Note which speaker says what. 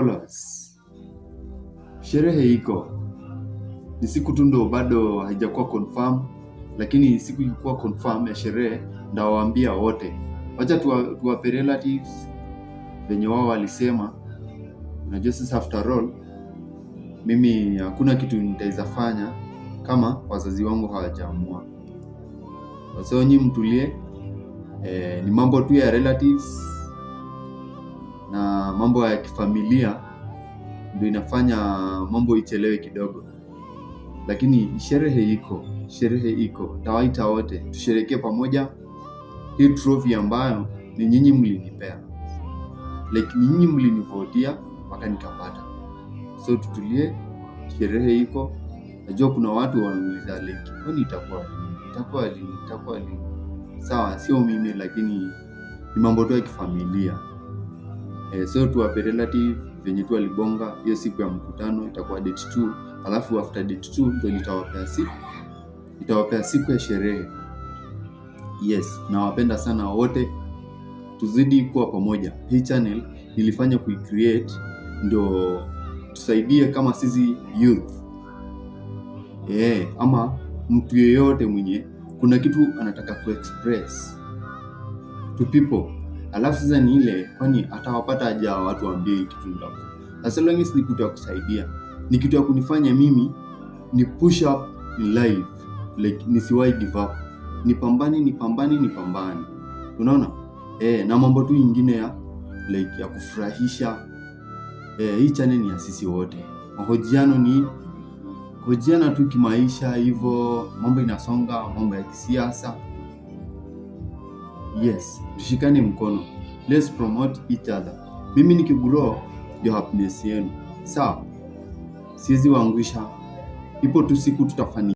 Speaker 1: Followers. Sherehe iko, ni siku tu ndo bado haijakuwa confirm, lakini siku ilikuwa confirm ya sherehe ndawaambia wote. Wacha tuwape relatives venye wao walisema. Unajua sasa after all mimi hakuna kitu nitaweza fanya kama wazazi wangu hawajaamua. So nyinyi mtulie, ni mambo tu ya relatives na mambo ya kifamilia ndio inafanya mambo ichelewe kidogo, lakini sherehe iko. Tawaita wote tusherekee pamoja hii trophy ambayo ni nyinyi mlinipea, like ni nyinyi mlinivotia mpaka nikapata. So tutulie, sherehe iko. Najua kuna watu wanauliza like kwani itakuwa lini? Sawa, sio mimi, lakini ni mambo tu ya kifamilia. So tuwape relative venye tu walibonga hiyo siku ya mkutano itakuwa date 2, alafu after date 2 ndio itawapea siku ya sherehe. Yes, nawapenda sana wote, tuzidi kuwa pamoja. Hii channel nilifanya kuicreate ndio tusaidie kama sisi youth. Ama mtu yeyote mwenye kuna kitu anataka kuexpress to people. Alafu sasa ni ile kwani atawapata aje watu waambie hii kitu ndio. As long as ni kitu ya kusaidia, ni kitu ya kunifanya mimi ni push up in life, like nisiwahi give up. Nipambane. Unaona? Na mambo tu ingine ya like ya kufurahisha. Hii channel ni ya sisi wote. Mahojiano ni kuhojiana tu kimaisha hivyo, mambo inasonga, mambo ya kisiasa. Yes, tushikane mkono. Let's promote each other. Mimi nikigrow ndio happiness yenu. Sawa? Siwezi waangusha. Ipo tu siku tutafanya